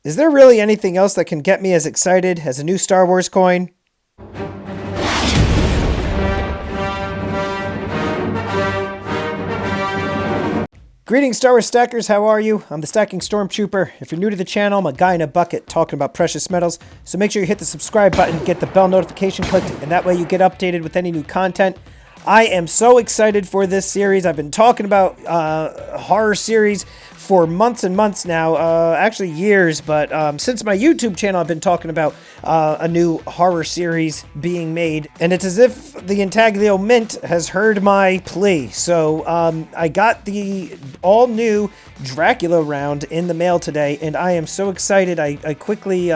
Is there really anything else that can get me as excited as a new Star Wars coin? Greetings, Star Wars stackers. How are you? I'm the Stacking Stormtrooper. If you're new to the channel, I'm a guy in a bucket talking about precious metals. So make sure you hit the subscribe button, get the bell notification clicked, and that way you get updated with any new content. I am so excited for this series. I've been talking about horror series for months and months now, actually years, but since my YouTube channel I've been talking about a new horror series being made, and it's as if the Intaglio Mint has heard my plea. So I got the all-new Dracula round in the mail today, and I am so excited. I quickly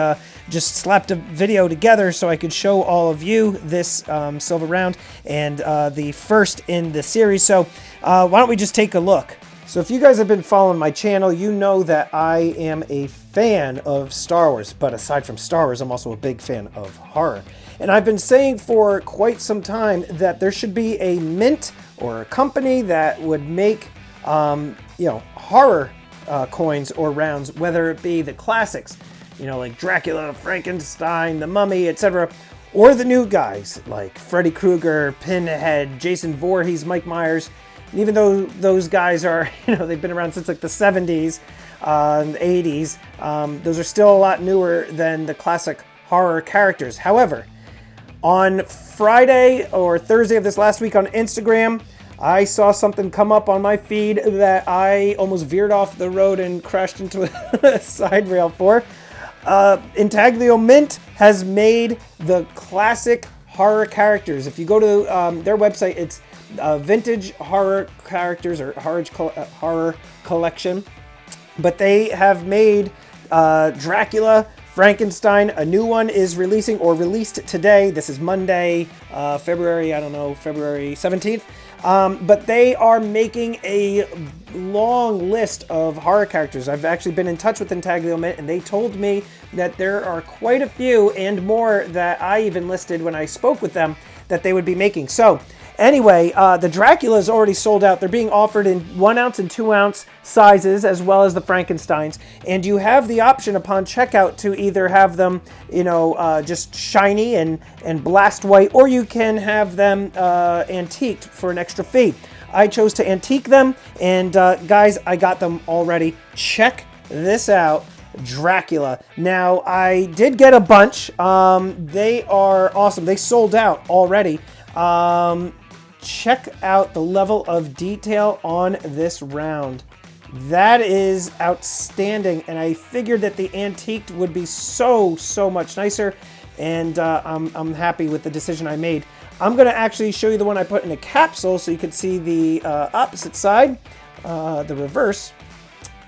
just slapped a video together so I could show all of you this silver round and the first in the series. So why don't we just take a look? So if you guys have been following my channel, you know that I am a fan of Star Wars. But aside from Star Wars, I'm also a big fan of horror. And I've been saying for quite some time that there should be a mint or a company that would make, horror coins or rounds, whether it be the classics, like Dracula, Frankenstein, The Mummy, etc., or the new guys like Freddy Krueger, Pinhead, Jason Voorhees, Mike Myers. And even though those guys are, they've been around since like the 70s and 80s, those are still a lot newer than the classic horror characters. However, on Friday or Thursday of this last week on Instagram, I saw something come up on my feed that I almost veered off the road and crashed into a side rail for. Intaglio Mint has made the classic horror characters. If you go to their website, it's vintage horror characters or horror collection. But they have made Dracula, Frankenstein. A new one is releasing or released today. This is Monday, February 17th. But they are making a long list of horror characters. I've actually been in touch with Intaglio Mint, and they told me that there are quite a few and more that I even listed when I spoke with them that they would be making. So anyway, the Dracula is already sold out. They're being offered in 1 ounce and 2 ounce sizes, as well as the Frankensteins. And you have the option upon checkout to either have them, just shiny and blast white, or you can have them antiqued for an extra fee. I chose to antique them, and guys, I got them already. Check this out. Dracula. Now, I did get a bunch. They are awesome. They sold out already. Check out the level of detail on this round. That is outstanding, and I figured that the antiqued would be so much nicer, and I'm happy with the decision I made. I'm going to actually show you the one I put in a capsule so you can see the opposite side, the reverse.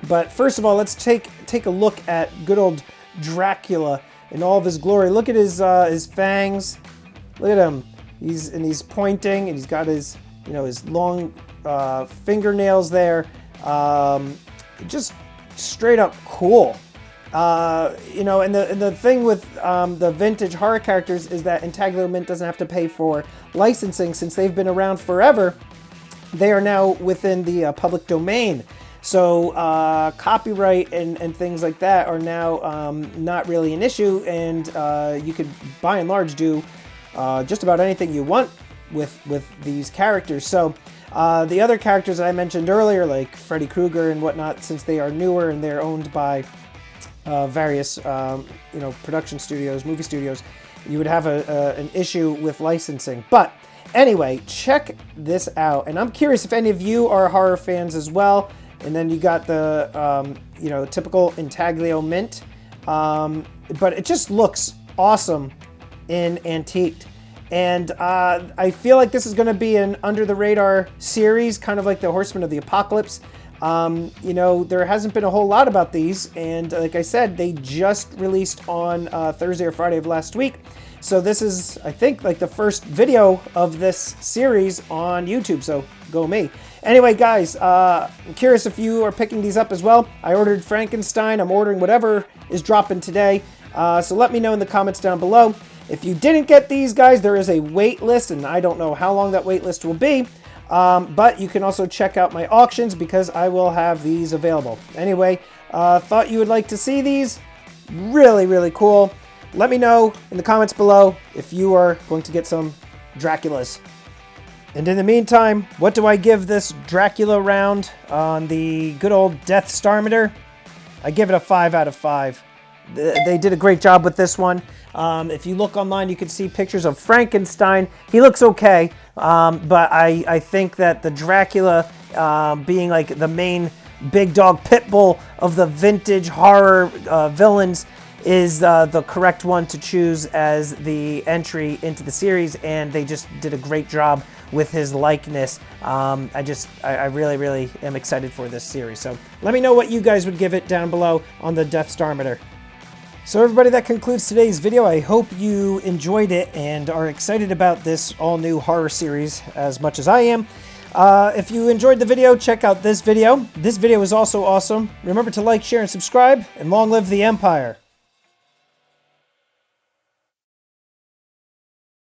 But first of all, let's take a look at good old Dracula in all of his glory. Look at his fangs. Look at him. He's pointing, and he's got his his long fingernails there. Just straight up cool. And the thing with the vintage horror characters is that Intaglio Mint doesn't have to pay for licensing since they've been around forever. They are now within the public domain. So copyright and things like that are now not really an issue, and you could, by and large, do just about anything you want with these characters. So the other characters that I mentioned earlier, like Freddy Krueger and whatnot, since they are newer and they're owned by various production studios, movie studios, you would have an issue with licensing. But anyway, check this out, and I'm curious if any of you are horror fans as well. And then you got the typical Intaglio Mint, but it just looks awesome in antiqued. And I feel like this is going to be an under-the-radar series, kind of like the Horsemen of the Apocalypse. There hasn't been a whole lot about these, and like I said, they just released on Thursday or Friday of last week. So this is, I think, like the first video of this series on YouTube, so go me. Anyway, guys, I'm curious if you are picking these up as well. I ordered Frankenstein. I'm ordering whatever is dropping today. So let me know in the comments down below. If you didn't get these, guys, there is a wait list, and I don't know how long that wait list will be. But you can also check out my auctions because I will have these available. Anyway, thought you would like to see these. Really, really cool. Let me know in the comments below if you are going to get some Draculas. And in the meantime, what do I give this Dracula round on the good old Death Starmeter? I give it a 5 out of 5. They did a great job with this one. If you look online, you can see pictures of Frankenstein. He looks okay, but I think that the Dracula, being like the main big dog pit bull of the vintage horror villains, is the correct one to choose as the entry into the series, and they just did a great job with his likeness. I really, really am excited for this series. So let me know what you guys would give it down below on the Death Starmeter. So everybody, that concludes today's video. I hope you enjoyed it and are excited about this all-new horror series as much as I am. If you enjoyed the video, check out this video. This video is also awesome. Remember to like, share, and subscribe, and long live the Empire.